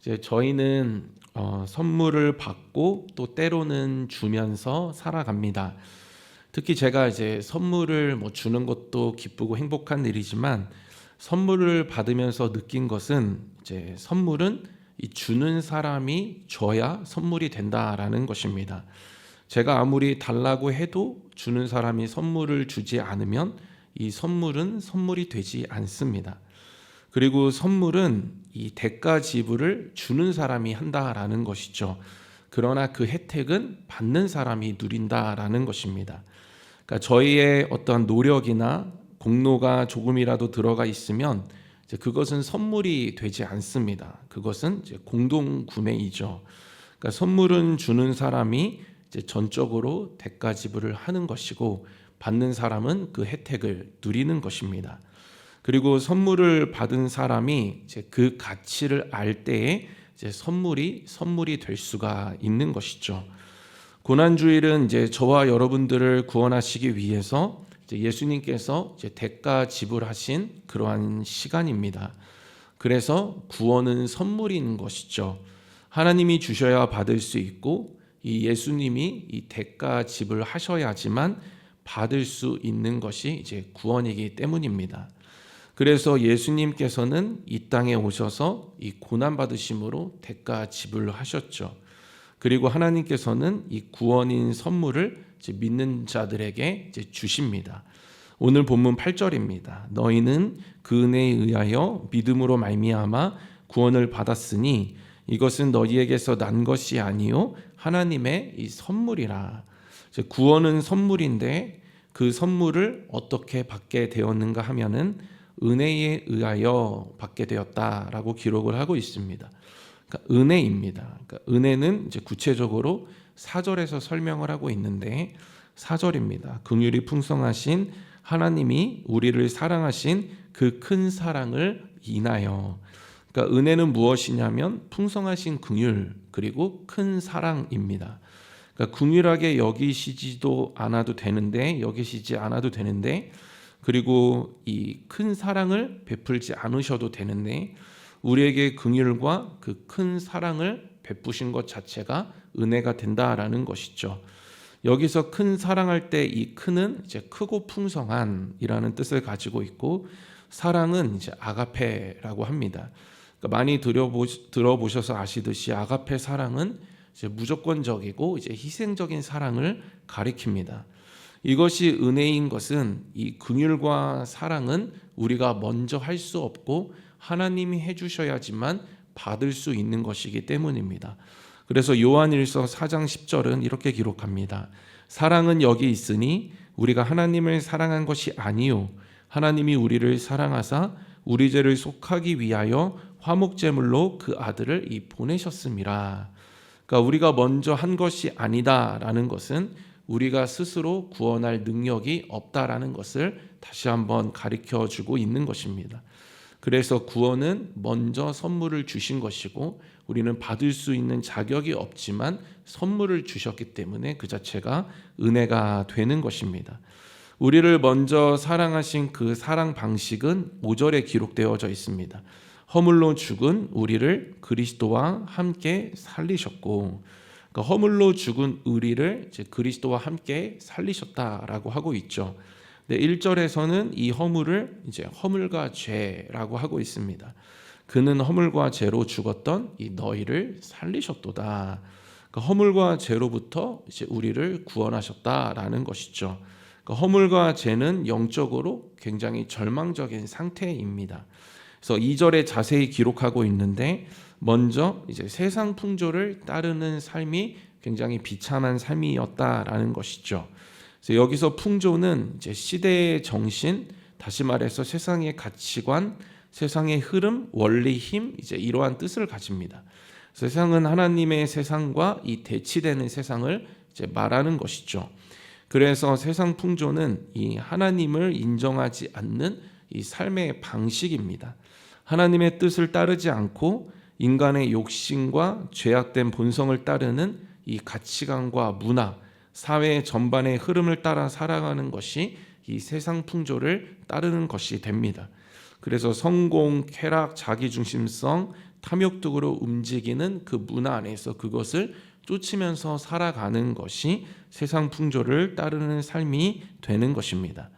이제 저희는 선물을 받고 또 때로는 주면서 살아갑니다. 특히 제가 이제 선물을 주는 것도 기쁘고 행복한 일이지만 선물을 받으면서 느낀 것은 이제 선물은 이 주는 사람이 줘야 선물이 된다라는 것입니다. 제가 아무리 달라고 해도 주는 사람이 선물을 주지 않으면 이 선물은 선물이 되지 않습니다. 그리고 선물은 이 대가 지불을 주는 사람이 한다라는 것이죠. 그러나 그 혜택은 받는 사람이 누린다라는 것입니다. 그러니까 저희의 어떤 노력이나 공로가 조금이라도 들어가 있으면 이제 그것은 선물이 되지 않습니다. 그것은 이제 공동 구매이죠. 그러니까 선물은 주는 사람이 이제 전적으로 대가 지불을 하는 것이고 받는 사람은 그 혜택을 누리는 것입니다. 그리고 선물을 받은 사람이 이제 그 가치를 알 때에 이제 선물이 될 수가 있는 것이죠. 고난주일은 이제 저와 여러분들을 구원하시기 위해서 이제 예수님께서 이제 대가 지불하신 그러한 시간입니다. 그래서 구원은 선물인 것이죠. 하나님이 주셔야 받을 수 있고 이 예수님이 이 대가 지불하셔야지만 받을 수 있는 것이 이제 구원이기 때문입니다. 그래서 예수님께서는 이 땅에 오셔서 이 고난 받으심으로 대가 지불하셨죠. 그리고 하나님께서는 이 구원인 선물을 이제 믿는 자들에게 이제 주십니다. 오늘 본문 8절입니다. 너희는 그 은혜에 의하여 믿음으로 말미암아 구원을 받았으니 이것은 너희에게서 난 것이 아니요 하나님의 이 선물이라. 구원은 선물인데 그 선물을 어떻게 받게 되었는가 하면은 은혜에 의하여 받게 되었다라고 기록을 하고 있습니다. 그러니까 은혜입니다. 그러니까 은혜는 이제 구체적으로 4절에서 설명을 하고 있는데 4절입니다. 긍휼이 풍성하신 하나님이 우리를 사랑하신 그 큰 사랑을 인하여. 그러니까 은혜는 무엇이냐면 풍성하신 긍휼 그리고 큰 사랑입니다. 그러니까 긍휼하게 여기시지도 않아도 되는데 여기시지 않아도 되는데 그리고 이 큰 사랑을 베풀지 않으셔도 되는데 우리에게 긍휼과 그 큰 사랑을 베푸신 것 자체가 은혜가 된다라는 것이죠. 여기서 큰 사랑할 때 이 큰은 이제 크고 풍성한이라는 뜻을 가지고 있고 사랑은 이제 아가페라고 합니다. 그러니까 많이 들어보셔서 아시듯이 아가페 사랑은 이제 무조건적이고 이제 희생적인 사랑을 가리킵니다. 이것이 은혜인 것은 이 긍휼과 사랑은 우리가 먼저 할 수 없고 하나님이 해주셔야지만 받을 수 있는 것이기 때문입니다. 그래서 요한일서 4장 10절은 이렇게 기록합니다. 사랑은 여기 있으니 우리가 하나님을 사랑한 것이 아니요 하나님이 우리를 사랑하사 우리 죄를 속하기 위하여 화목제물로 그 아들을 보내셨음이라. 그러니까 우리가 먼저 한 것이 아니다라는 것은 우리가 스스로 구원할 능력이 없다라는 것을 다시 한번 가르쳐 주고 있는 것입니다. 그래서 구원은 먼저 선물을 주신 것이고 우리는 받을 수 있는 자격이 없지만 선물을 주셨기 때문에 그 자체가 은혜가 되는 것입니다. 우리를 먼저 사랑하신 그 사랑 방식은 5절에 기록되어져 있습니다. 허물로 죽은 우리를 그리스도와 함께 살리셨고, 그러니까 허물로 죽은 우리를 이제 그리스도와 함께 살리셨다라고 하고 있죠. 1절에서는 이 허물을 이제 허물과 죄라고 하고 있습니다. 그는 허물과 죄로 죽었던 이 너희를 살리셨도다. 그러니까 허물과 죄로부터 이제 우리를 구원하셨다라는 것이죠. 그러니까 허물과 죄는 영적으로 굉장히 절망적인 상태입니다. 그래서 2절에 자세히 기록하고 있는데 먼저 이제 세상 풍조를 따르는 삶이 굉장히 비참한 삶이었다라는 것이죠. 그래서 여기서 풍조는 이제 시대의 정신, 다시 말해서 세상의 가치관, 세상의 흐름, 원리, 힘, 이제 이러한 뜻을 가집니다. 세상은 하나님의 세상과 이 대치되는 세상을 이제 말하는 것이죠. 그래서 세상 풍조는 이 하나님을 인정하지 않는 이 삶의 방식입니다. 하나님의 뜻을 따르지 않고 인간의 욕심과 죄악된 본성을 따르는 이 가치관과 문화, 사회 전반의 흐름을 따라 살아가는 것이 이 세상 풍조를 따르는 것이 됩니다. 그래서 성공, 쾌락, 자기중심성, 탐욕적으로 움직이는 그 문화 안에서 그것을 쫓으면서 살아가는 것이 세상 풍조를 따르는 삶이 되는 것입니다.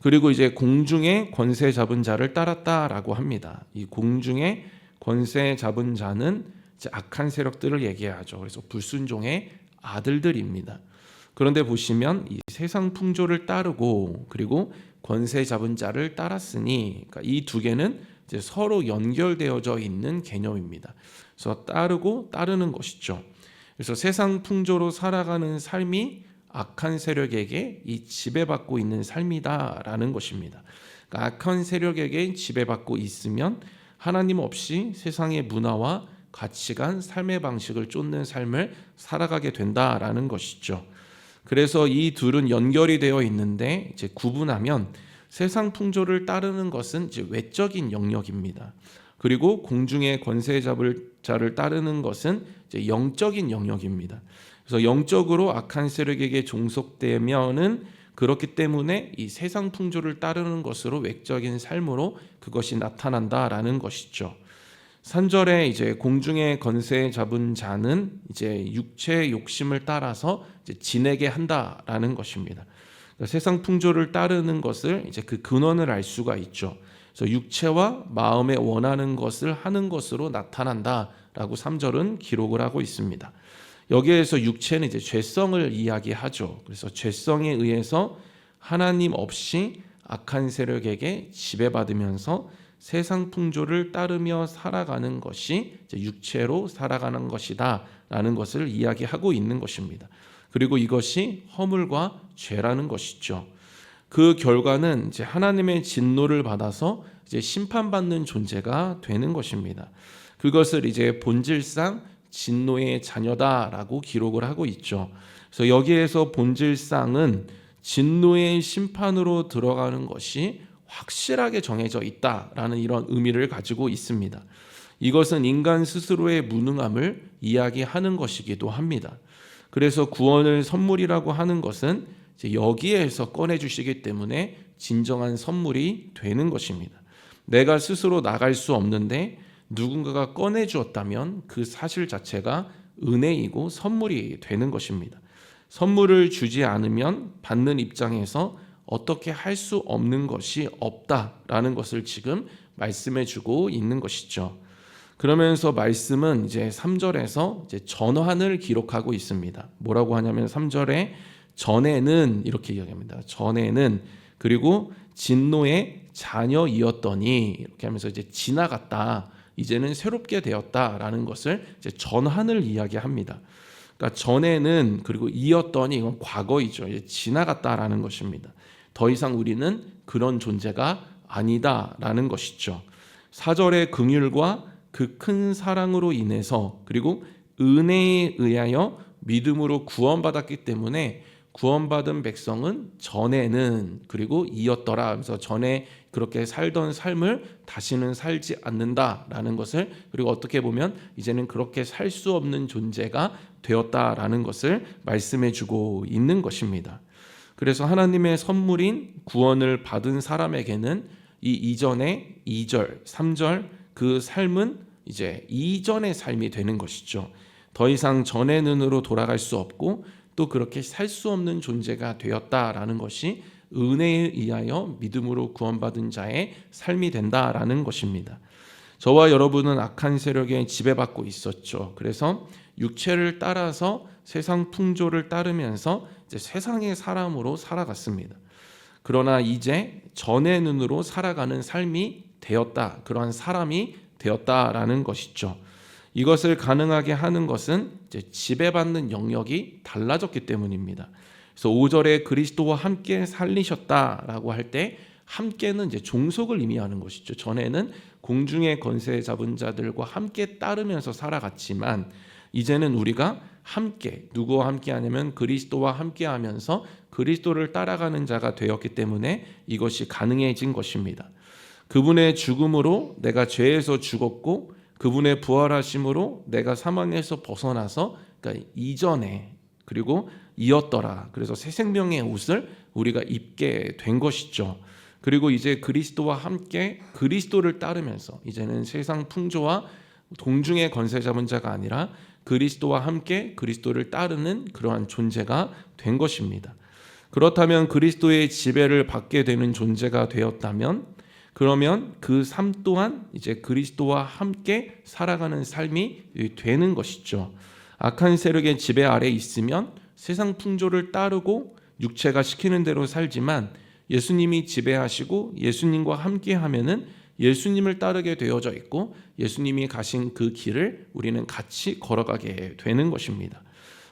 그리고 이제 공중의 권세 잡은 자를 따랐다라고 합니다. 이 공중의 권세 잡은 자는 이제 악한 세력들을 얘기하죠. 그래서 불순종의 아들들입니다. 그런데 보시면 이 세상 풍조를 따르고 그리고 권세 잡은 자를 따랐으니, 그러니까 이 두 개는 이제 서로 연결되어져 있는 개념입니다. 그래서 따르고 따르는 것이죠. 그래서 세상 풍조로 살아가는 삶이 악한 세력에게 이 지배받고 있는 삶이다라는 것입니다. 그러니까 악한 세력에게 지배받고 있으면 하나님 없이 세상의 문화와 가치관, 삶의 방식을 쫓는 삶을 살아가게 된다라는 것이죠. 그래서 이 둘은 연결이 되어 있는데 이제 구분하면 세상 풍조를 따르는 것은 이제 외적인 영역입니다. 그리고 공중의 권세 잡을 자를 따르는 것은 이제 영적인 영역입니다. 그래서 영적으로 악한 세력에게 종속되면은 그렇기 때문에 이 세상 풍조를 따르는 것으로 외적인 삶으로 그것이 나타난다라는 것이죠. 3절에 이제 공중의 권세 잡은 자는 이제 육체의 욕심을 따라서 이제 지내게 한다라는 것입니다. 그러니까 세상 풍조를 따르는 것을 이제 그 근원을 알 수가 있죠. 그래서 육체와 마음에 원하는 것을 하는 것으로 나타난다라고 3절은 기록을 하고 있습니다. 여기에서 육체는 이제 죄성을 이야기하죠. 그래서 죄성에 의해서 하나님 없이 악한 세력에게 지배받으면서 세상 풍조를 따르며 살아가는 것이 이제 육체로 살아가는 것이다라는 것을 이야기하고 있는 것입니다. 그리고 이것이 허물과 죄라는 것이죠. 그 결과는 이제 하나님의 진노를 받아서 이제 심판받는 존재가 되는 것입니다. 그것을 이제 본질상 진노의 자녀다라고 기록을 하고 있죠. 그래서 여기에서 본질상은 진노의 심판으로 들어가는 것이 확실하게 정해져 있다라는 이런 의미를 가지고 있습니다. 이것은 인간 스스로의 무능함을 이야기하는 것이기도 합니다. 그래서 구원을 선물이라고 하는 것은 이제 여기에서 꺼내주시기 때문에 진정한 선물이 되는 것입니다. 내가 스스로 나갈 수 없는데 누군가가 꺼내주었다면 그 사실 자체가 은혜이고 선물이 되는 것입니다. 선물을 주지 않으면 받는 입장에서 어떻게 할 수 없는 것이 없다라는 것을 지금 말씀해 주고 있는 것이죠. 그러면서 말씀은 이제 3절에서 이제 전환을 기록하고 있습니다. 뭐라고 하냐면 3절에 전에는 이렇게 이야기합니다. 전에는 그리고 진노의 자녀이었더니 이렇게 하면서 이제 지나갔다. 이제는 새롭게 되었다라는 것을 이제 전환을 이야기합니다. 그러니까 전에는 그리고 이었더니 이건 과거이죠. 이제 지나갔다라는 것입니다. 더 이상 우리는 그런 존재가 아니다라는 것이죠. 4절의 긍휼과 그 큰 사랑으로 인해서 그리고 은혜에 의하여 믿음으로 구원받았기 때문에 구원받은 백성은 전에는 그리고 이었더라 하면서 전에 그렇게 살던 삶을 다시는 살지 않는다라는 것을, 그리고 어떻게 보면 이제는 그렇게 살 수 없는 존재가 되었다라는 것을 말씀해 주고 있는 것입니다. 그래서 하나님의 선물인 구원을 받은 사람에게는 이 이전의 2절, 3절 그 삶은 이제 이전의 삶이 되는 것이죠. 더 이상 전의 눈으로 돌아갈 수 없고 또 그렇게 살 수 없는 존재가 되었다라는 것이 은혜에 의하여 믿음으로 구원받은 자의 삶이 된다라는 것입니다. 저와 여러분은 악한 세력에 지배받고 있었죠. 그래서 육체를 따라서 세상 풍조를 따르면서 이제 세상의 사람으로 살아갔습니다. 그러나 이제 전의 눈으로 살아가는 삶이 되었다. 그러한 사람이 되었다라는 것이죠. 이것을 가능하게 하는 것은 이제 지배받는 영역이 달라졌기 때문입니다. 그래서 5절에 그리스도와 함께 살리셨다라고 할 때 함께는 이제 종속을 의미하는 것이죠. 전에는 공중의 권세 잡은 자들과 함께 따르면서 살아갔지만 이제는 우리가 함께, 누구와 함께 하냐면 그리스도와 함께 하면서 그리스도를 따라가는 자가 되었기 때문에 이것이 가능해진 것입니다. 그분의 죽음으로 내가 죄에서 죽었고 그분의 부활하심으로 내가 사망에서 벗어나서, 그러니까 이전에 그리고 이었더라. 그래서 새 생명의 옷을 우리가 입게 된 것이죠. 그리고 이제 그리스도와 함께 그리스도를 따르면서 이제는 세상 풍조와 공중의 권세 잡은 자가 아니라 그리스도와 함께 그리스도를 따르는 그러한 존재가 된 것입니다. 그렇다면 그리스도의 지배를 받게 되는 존재가 되었다면, 그러면 그 삶 또한 이제 그리스도와 함께 살아가는 삶이 되는 것이죠. 악한 세력의 지배 아래 있으면 세상 풍조를 따르고 육체가 시키는 대로 살지만, 예수님이 지배하시고 예수님과 함께 하면은 예수님을 따르게 되어져 있고 예수님이 가신 그 길을 우리는 같이 걸어가게 되는 것입니다.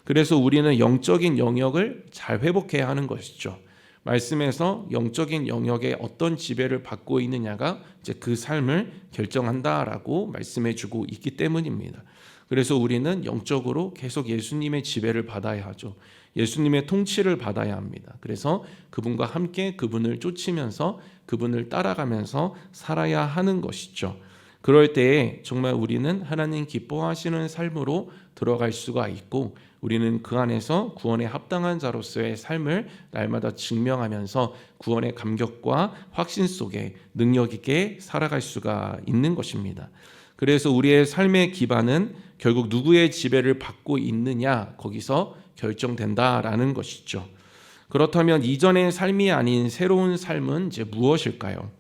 그래서 우리는 영적인 영역을 잘 회복해야 하는 것이죠. 말씀에서 영적인 영역에 어떤 지배를 받고 있느냐가 이제 그 삶을 결정한다라고 말씀해주고 있기 때문입니다. 그래서 우리는 영적으로 계속 예수님의 지배를 받아야 하죠. 예수님의 통치를 받아야 합니다. 그래서 그분과 함께 그분을 쫓으면서 그분을 따라가면서 살아야 하는 것이죠. 그럴 때에 정말 우리는 하나님 기뻐하시는 삶으로 들어갈 수가 있고, 우리는 그 안에서 구원에 합당한 자로서의 삶을 날마다 증명하면서 구원의 감격과 확신 속에 능력 있게 살아갈 수가 있는 것입니다. 그래서 우리의 삶의 기반은 결국 누구의 지배를 받고 있느냐, 거기서 결정된다라는 것이죠. 그렇다면 이전의 삶이 아닌 새로운 삶은 이제 무엇일까요?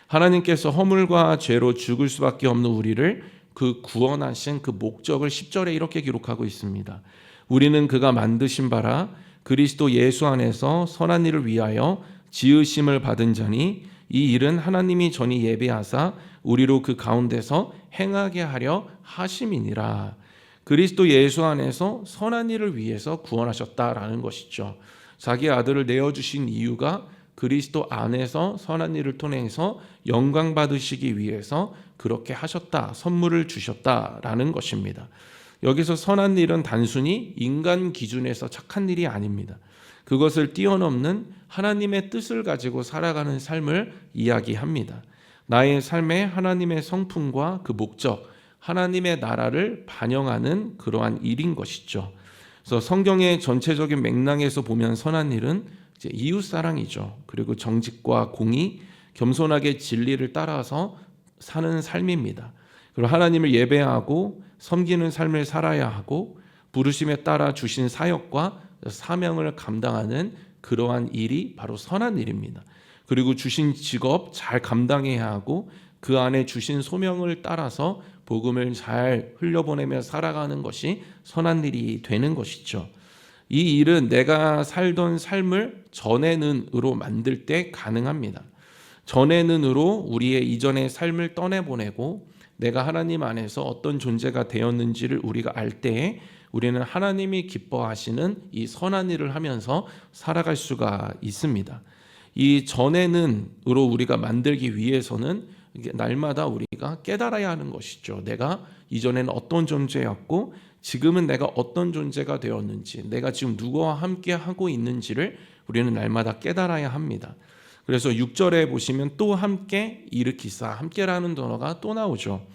하나님께서 허물과 죄로 죽을 수밖에 없는 우리를 그 구원하신 그 목적을 10절에 이렇게 기록하고 있습니다. 우리는 그가 만드신 바라 그리스도 예수 안에서 선한 일을 위하여 지으심을 받은 자니, 이 일은 하나님이 전이 예비하사 우리로 그 가운데서 행하게 하려 하심이니라. 그리스도 예수 안에서 선한 일을 위해서 구원하셨다라는 것이죠. 자기 아들을 내어주신 이유가 그리스도 안에서 선한 일을 통해서 영광 받으시기 위해서 그렇게 하셨다, 선물을 주셨다라는 것입니다. 여기서 선한 일은 단순히 인간 기준에서 착한 일이 아닙니다. 그것을 뛰어넘는 하나님의 뜻을 가지고 살아가는 삶을 이야기합니다. 나의 삶에 하나님의 성품과 그 목적, 하나님의 나라를 반영하는 그러한 일인 것이죠. 그래서 성경의 전체적인 맥락에서 보면 선한 일은 이제 이웃 사랑이죠. 그리고 정직과 공의, 겸손하게 진리를 따라서 사는 삶입니다. 그리고 하나님을 예배하고 섬기는 삶을 살아야 하고, 부르심에 따라 주신 사역과 사명을 감당하는 그러한 일이 바로 선한 일입니다. 그리고 주신 직업 잘 감당해야 하고, 그 안에 주신 소명을 따라서 복음을 잘 흘려보내며 살아가는 것이 선한 일이 되는 것이죠. 이 일은 내가 살던 삶을 전에는으로 만들 때 가능합니다. 전에는으로 우리의 이전의 삶을 떠내보내고 내가 하나님 안에서 어떤 존재가 되었는지를 우리가 알 때에 우리는 하나님이 기뻐하시는 이 선한 일을 하면서 살아갈 수가 있습니다. 이 전에는으로 우리가 만들기 위해서는 날마다 우리가 깨달아야 하는 것이죠. 내가 이전에는 어떤 존재였고 지금은 내가 어떤 존재가 되었는지, 내가 지금 누구와 함께 하고 있는지를 우리는 날마다 깨달아야 합니다. 그래서 6절에 보시면 또 함께 일으키사, 함께라는 단어가 또 나오죠.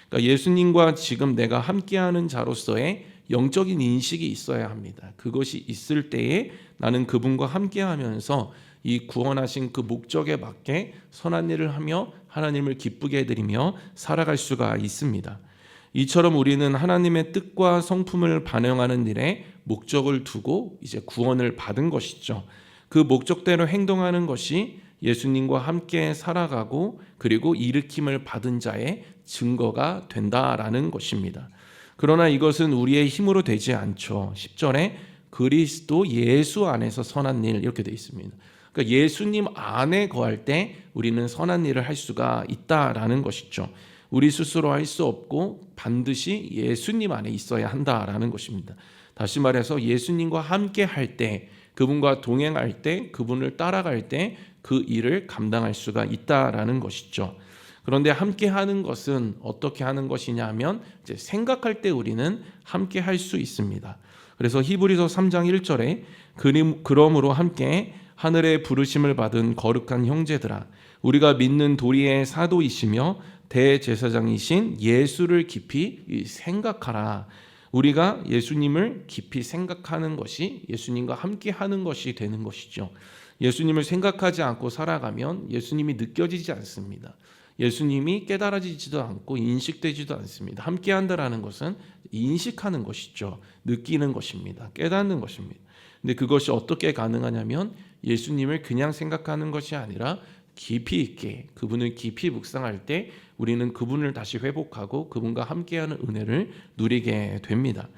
그러니까 예수님과 지금 내가 함께하는 자로서의 영적인 인식이 있어야 합니다. 그것이 있을 때에 나는 그분과 함께하면서 이 구원하신 그 목적에 맞게 선한 일을 하며 하나님을 기쁘게 해드리며 살아갈 수가 있습니다. 이처럼 우리는 하나님의 뜻과 성품을 반영하는 일에 목적을 두고 이제 구원을 받은 것이죠. 그 목적대로 행동하는 것이 예수님과 함께 살아가고 그리고 일으킴을 받은 자의 증거가 된다라는 것입니다. 그러나 이것은 우리의 힘으로 되지 않죠. 10절에 그리스도 예수 안에서 선한 일 이렇게 되어 있습니다. 그러니까 예수님 안에 거할 때 우리는 선한 일을 할 수가 있다라는 것이죠. 우리 스스로 할 수 없고 반드시 예수님 안에 있어야 한다라는 것입니다. 다시 말해서 예수님과 함께 할 때, 그분과 동행할 때, 그분을 따라갈 때 그 일을 감당할 수가 있다라는 것이죠. 그런데 함께 하는 것은 어떻게 하는 것이냐 하면 이제 생각할 때 우리는 함께 할 수 있습니다. 그래서 히브리서 3장 1절에 그러므로 함께 하늘의 부르심을 받은 거룩한 형제들아, 우리가 믿는 도리의 사도이시며 대제사장이신 예수를 깊이 생각하라. 우리가 예수님을 깊이 생각하는 것이 예수님과 함께 하는 것이 되는 것이죠. 예수님을 생각하지 않고 살아가면 예수님이 느껴지지 않습니다. 예수님이 깨달아지지도 않고 인식되지도 않습니다. 함께 한다라는 것은 인식하는 것이죠. 느끼는 것입니다. 깨닫는 것입니다. 근데 그것이 어떻게 가능하냐면 예수님을 그냥 생각하는 것이 아니라 깊이 있게 그분을 깊이 묵상할 때 우리는 그분을 다시 회복하고 그분과 함께하는 은혜를 누리게 됩니다.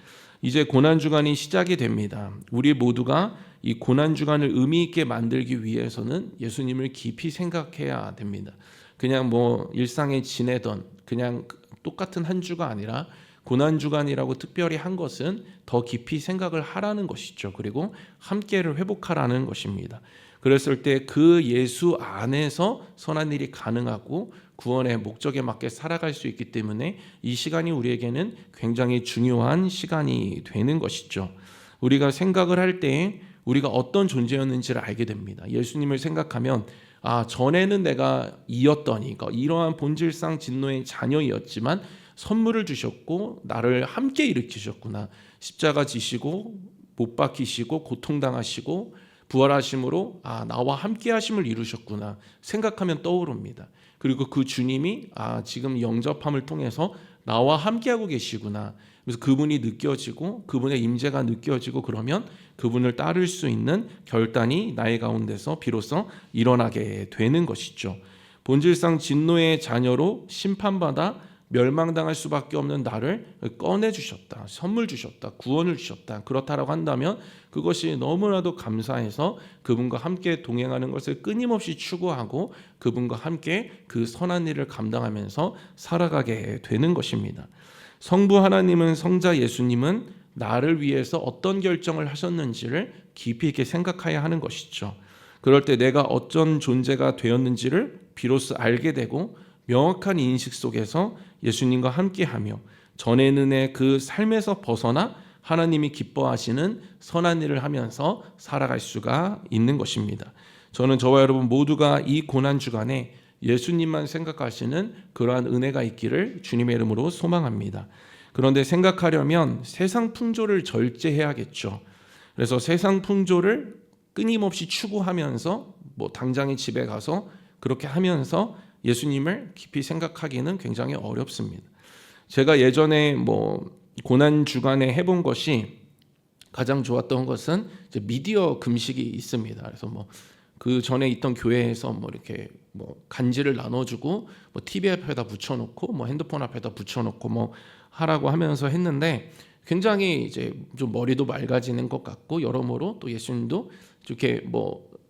이제 고난주간이 시작이 됩니다. 우리 모두가 이 고난주간을 의미 있게 만들기 위해서는 예수님을 깊이 생각해야 됩니다. 그냥 뭐 일상에 지내던 그냥 똑같은 한 주가 아니라 고난주간이라고 특별히 한 것은 더 깊이 생각을 하라는 것이죠. 그리고 함께를 회복하라는 것입니다. 그랬을 때 그 예수 안에서 선한 일이 가능하고 구원의 목적에 맞게 살아갈 수 있기 때문에 이 시간이 우리에게는 굉장히 중요한 시간이 되는 것이죠. 우리가 생각을 할 때 우리가 어떤 존재였는지를 알게 됩니다. 예수님을 생각하면 전에는 내가 이었더니 이러한 본질상 진노의 자녀였지만 선물을 주셨고 나를 함께 일으키셨구나. 십자가 지시고 못 박히시고 고통당하시고 부활하심으로 나와 함께 하심을 이루셨구나 생각하면 떠오릅니다. 그리고 그 주님이 지금 영접함을 통해서 나와 함께하고 계시구나. 그래서 그분이 느껴지고 그분의 임재가 느껴지고 그러면 그분을 따를 수 있는 결단이 나의 가운데서 비로소 일어나게 되는 것이죠. 본질상 진노의 자녀로 심판받아 멸망당할 수밖에 없는 나를 꺼내주셨다. 선물 주셨다. 구원을 주셨다. 그렇다라고 한다면 그것이 너무나도 감사해서 그분과 함께 동행하는 것을 끊임없이 추구하고 그분과 함께 그 선한 일을 감당하면서 살아가게 되는 것입니다. 성부 하나님은 성자 예수님은 나를 위해서 어떤 결정을 하셨는지를 깊이 있게 생각해야 하는 것이죠. 그럴 때 내가 어떤 존재가 되었는지를 비로소 알게 되고 명확한 인식 속에서 예수님과 함께하며 전에는 그 삶에서 벗어나 하나님이 기뻐하시는 선한 일을 하면서 살아갈 수가 있는 것입니다. 저는 저와 여러분 모두가 이 고난주간에 예수님만 생각하시는 그러한 은혜가 있기를 주님의 이름으로 소망합니다. 그런데 생각하려면 세상 풍조를 절제해야겠죠. 그래서 세상 풍조를 끊임없이 추구하면서 당장에 집에 가서 그렇게 하면서 예수님을 깊이 생각하기는 굉장히 어렵습니다. 제가 예전에 고난 주간에 해본 것이 가장 좋았던 것은 이제 미디어 금식이 있습니다. 그래서 그 전에 있던 교회에서 이렇게 간지를 나눠주고 TV 앞에다 붙여놓고 핸드폰 앞에다 붙여놓고 하라고 하면서 했는데 굉장히 이제 좀 머리도 맑아지는 것 같고 여러모로 또 예수님도 이렇게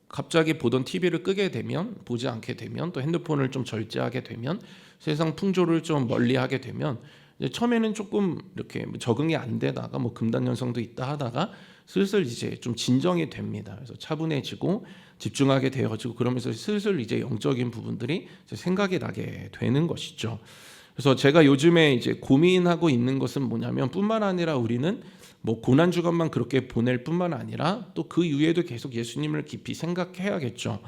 갑자기 보던 TV를 끄게 되면 보지 않게 되면 또 핸드폰을 좀 절제하게 되면 세상 풍조를 좀 멀리하게 되면 이제 처음에는 조금 이렇게 적응이 안 되다가 금단현상도 있다 하다가 슬슬 이제 좀 진정이 됩니다. 그래서 차분해지고 집중하게 되어지고 그러면서 슬슬 이제 영적인 부분들이 이제 생각이 나게 되는 것이죠. 그래서 제가 요즘에 이제 고민하고 있는 것은 뭐냐면 뿐만 아니라 우리는 고난 주간만 그렇게 보낼 뿐만 아니라 또 그 이후에도 계속 예수님을 깊이 생각해야겠죠.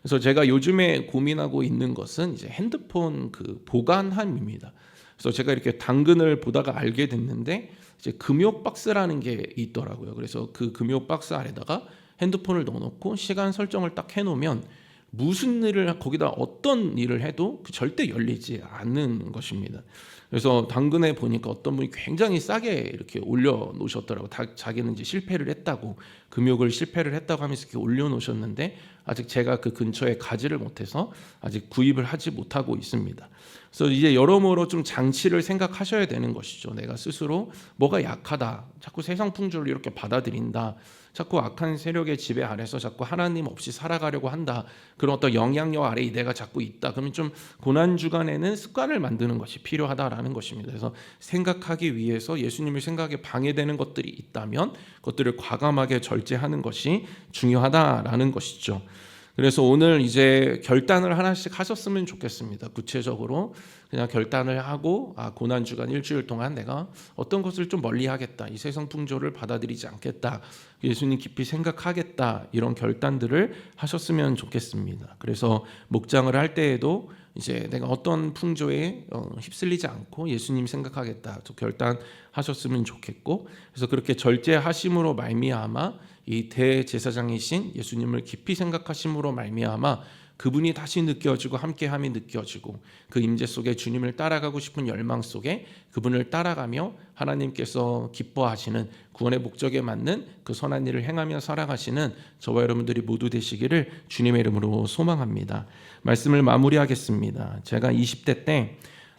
그래서 제가 요즘에 고민하고 있는 것은 이제 핸드폰 그 보관함입니다. 그래서 제가 이렇게 당근을 보다가 알게 됐는데 이제 금요 박스라는 게 있더라고요. 그래서 그 금요 박스 안에다가 핸드폰을 넣어놓고 시간 설정을 딱 해놓으면 무슨 일을 거기다 어떤 일을 해도 절대 열리지 않는 것입니다. 그래서 당근에 보니까 어떤 분이 굉장히 싸게 이렇게 올려놓으셨더라고요. 자기는 이제 실패를 했다고 금욕을 실패를 했다고 하면서 이렇게 올려놓으셨는데 아직 제가 그 근처에 가지를 못해서 아직 구입을 하지 못하고 있습니다. 그래서 이제 여러모로 좀 장치를 생각하셔야 되는 것이죠. 내가 스스로 뭐가 약하다, 자꾸 세상 풍조를 이렇게 받아들인다, 자꾸 악한 세력의 지배 아래서 자꾸 하나님 없이 살아가려고 한다, 그런 어떤 영향력 아래에 내가 자꾸 있다, 그러면 좀 고난 주간에는 습관을 만드는 것이 필요하다라는 것입니다. 그래서 생각하기 위해서 예수님의 생각에 방해되는 것들이 있다면 그것들을 과감하게 절제하는 것이 중요하다라는 것이죠. 그래서 오늘 이제 결단을 하나씩 하셨으면 좋겠습니다. 구체적으로 그냥 결단을 하고 고난 주간 일주일 동안 내가 어떤 것을 좀 멀리하겠다, 이 세상 풍조를 받아들이지 않겠다, 예수님 깊이 생각하겠다, 이런 결단들을 하셨으면 좋겠습니다. 그래서 목장을 할 때에도 이제 내가 어떤 풍조에 휩쓸리지 않고 예수님 생각하겠다 결단하셨으면 좋겠고, 그래서 그렇게 절제하심으로 말미암아 이 대제사장이신 예수님을 깊이 생각하심으로 말미암아 그분이 다시 느껴지고 함께함이 느껴지고 그 임재 속에 주님을 따라가고 싶은 열망 속에 그분을 따라가며 하나님께서 기뻐하시는 구원의 목적에 맞는 그 선한 일을 행하며 살아가시는 저와 여러분들이 모두 되시기를 주님의 이름으로 소망합니다. 말씀을 마무리하겠습니다. 제가 20대 때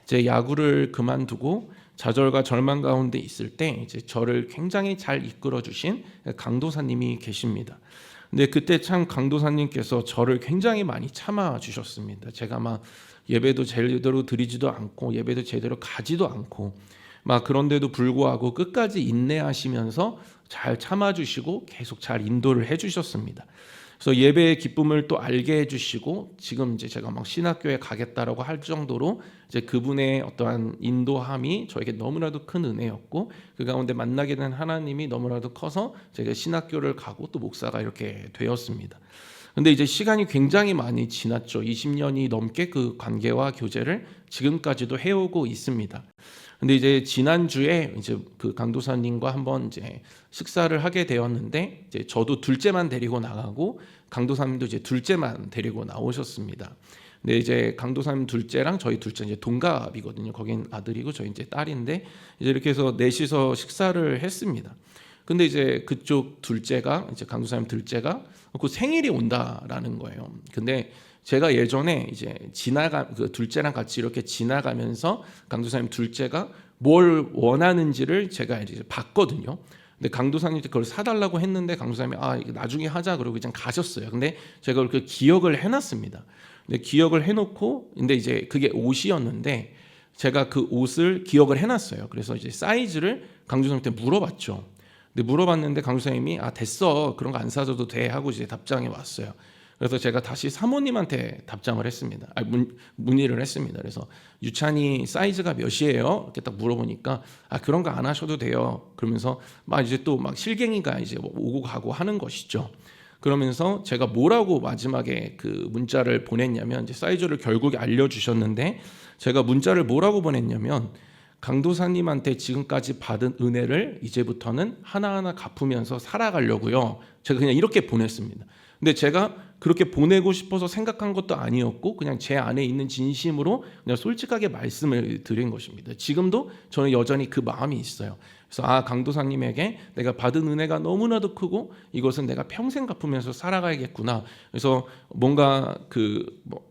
제 야구를 그만두고 좌절과 절망 가운데 있을 때 이제 저를 굉장히 잘 이끌어 주신 강도사님이 계십니다. 근데 그때 참 강도사님께서 저를 굉장히 많이 참아 주셨습니다. 제가 막 예배도 제대로 드리지도 않고 예배도 제대로 가지도 않고 막 그런데도 불구하고 끝까지 인내하시면서 잘 참아 주시고 계속 잘 인도를 해 주셨습니다. 그래서 예배의 기쁨을 또 알게 해주시고 지금 이제 제가 막 신학교에 가겠다라고 할 정도로 이제 그분의 어떠한 인도함이 저에게 너무나도 큰 은혜였고 그 가운데 만나게 된 하나님이 너무나도 커서 제가 신학교를 가고 또 목사가 이렇게 되었습니다. 근데 이제 시간이 굉장히 많이 지났죠. 20년이 넘게 그 관계와 교제를 지금까지도 해오고 있습니다. 근데 이제 지난주에 이제 그 강도사님과 한번 이제 식사를 하게 되었는데 이제 저도 둘째만 데리고 나가고 강도사님도 이제 둘째만 데리고 나오셨습니다. 근데 이제 강도사님 둘째랑 저희 둘째 이제 동갑이거든요. 거긴 아들이고 저희 이제 딸인데 이제 이렇게 해서 넷이서 식사를 했습니다. 근데 이제 그쪽 둘째가 이제 강도사님 둘째가 그 생일이 온다라는 거예요. 근데 제가 예전에 이제 그 둘째랑 같이 이렇게 지나가면서 강도사님 둘째가 뭘 원하는지를 제가 이제 봤거든요. 근데 강도사님이 그걸 사달라고 했는데 강도사님이 이거 나중에 하자 그러고 그냥 가셨어요. 근데 제가 그렇게 기억을 해놨습니다. 근데 기억을 해놓고 근데 이제 그게 옷이었는데 제가 그 옷을 기억을 해놨어요. 그래서 이제 사이즈를 강도사님한테 물어봤죠. 근데 물어봤는데 강도사님이 됐어 그런 거 안 사줘도 돼 하고 이제 답장이 왔어요. 그래서 제가 다시 사모님한테 답장을 했습니다. 문의를 했습니다. 그래서 유찬이 사이즈가 몇이에요? 이렇게 딱 물어보니까 그런 거 안 하셔도 돼요. 그러면서 막 이제 또 막 실갱이가 이제 오고 가고 하는 것이죠. 그러면서 제가 뭐라고 마지막에 그 문자를 보냈냐면 이제 사이즈를 결국에 알려주셨는데 제가 문자를 뭐라고 보냈냐면 강도사님한테 지금까지 받은 은혜를 이제부터는 하나하나 갚으면서 살아가려고요. 제가 그냥 이렇게 보냈습니다. 근데 제가 그렇게 보내고 싶어서 생각한 것도 아니었고 그냥 제 안에 있는 진심으로 그냥 솔직하게 말씀을 드린 것입니다. 지금도 저는 여전히 그 마음이 있어요. 그래서 강도사님에게 내가 받은 은혜가 너무나도 크고 이것은 내가 평생 갚으면서 살아가야겠구나. 그래서 뭔가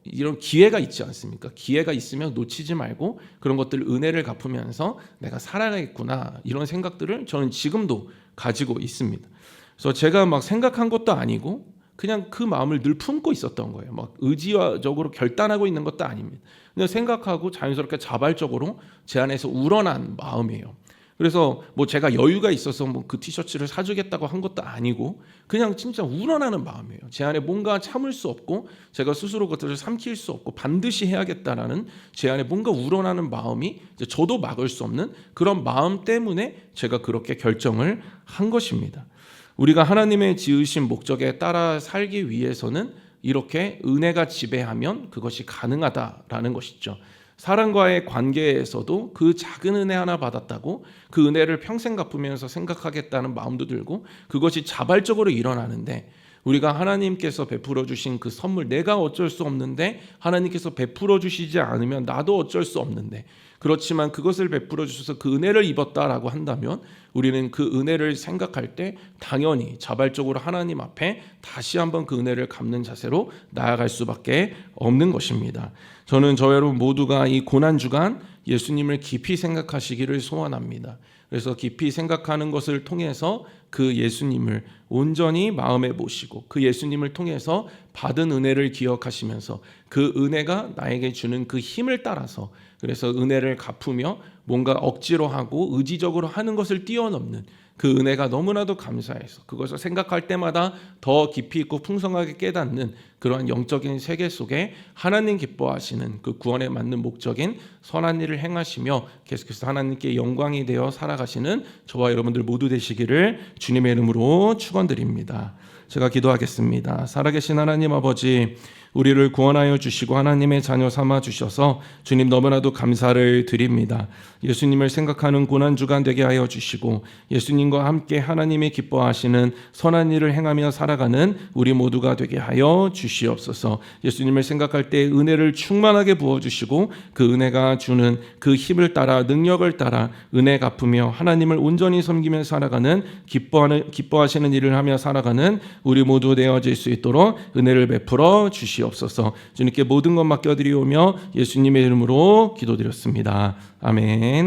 이런 기회가 있지 않습니까? 기회가 있으면 놓치지 말고 그런 것들 은혜를 갚으면서 내가 살아가겠구나. 이런 생각들을 저는 지금도 가지고 있습니다. 그래서 제가 막 생각한 것도 아니고 그냥 그 마음을 늘 품고 있었던 거예요. 막 의지적으로 결단하고 있는 것도 아닙니다. 그냥 생각하고 자연스럽게 자발적으로 제 안에서 우러난 마음이에요. 그래서 뭐 제가 여유가 있어서 뭐 그 티셔츠를 사주겠다고 한 것도 아니고 그냥 진짜 우러나는 마음이에요. 제 안에 뭔가 참을 수 없고 제가 스스로 그것들을 삼킬 수 없고 반드시 해야겠다라는 제 안에 뭔가 우러나는 마음이 이제 저도 막을 수 없는 그런 마음 때문에 제가 그렇게 결정을 한 것입니다. 우리가 하나님의 지으신 목적에 따라 살기 위해서는 이렇게 은혜가 지배하면 그것이 가능하다라는 것이죠. 사람과의 관계에서도 그 작은 은혜 하나 받았다고 그 은혜를 평생 갚으면서 생각하겠다는 마음도 들고 그것이 자발적으로 일어나는데 우리가 하나님께서 베풀어 주신 그 선물 내가 어쩔 수 없는데 하나님께서 베풀어 주시지 않으면 나도 어쩔 수 없는데 그렇지만 그것을 베풀어 주셔서 그 은혜를 입었다라고 한다면 우리는 그 은혜를 생각할 때 당연히 자발적으로 하나님 앞에 다시 한번 그 은혜를 갚는 자세로 나아갈 수밖에 없는 것입니다. 저는 저 여러분 모두가 이 고난주간 예수님을 깊이 생각하시기를 소원합니다. 그래서 깊이 생각하는 것을 통해서 그 예수님을 온전히 마음에 모시고 그 예수님을 통해서 받은 은혜를 기억하시면서 그 은혜가 나에게 주는 그 힘을 따라서 그래서 은혜를 갚으며 뭔가 억지로 하고 의지적으로 하는 것을 뛰어넘는 그 은혜가 너무나도 감사해서 그것을 생각할 때마다 더 깊이 있고 풍성하게 깨닫는 그러한 영적인 세계 속에 하나님 기뻐하시는 그 구원에 맞는 목적인 선한 일을 행하시며 계속해서 하나님께 영광이 되어 살아가시는 저와 여러분들 모두 되시기를 주님의 이름으로 축원드립니다. 제가 기도하겠습니다. 살아계신 하나님 아버지, 우리를 구원하여 주시고 하나님의 자녀 삼아 주셔서 주님 너무나도 감사를 드립니다. 예수님을 생각하는 고난주간 되게 하여 주시고 예수님과 함께 하나님이 기뻐하시는 선한 일을 행하며 살아가는 우리 모두가 되게 하여 주시옵소서. 예수님을 생각할 때 은혜를 충만하게 부어주시고 그 은혜가 주는 그 힘을 따라 능력을 따라 은혜 갚으며 하나님을 온전히 섬기며 살아가는 기뻐하시는 일을 하며 살아가는 우리 모두 되어질 수 있도록 은혜를 베풀어 주시옵소서. 주님께 모든 것 맡겨드리오며 예수님의 이름으로 기도드렸습니다. 아멘.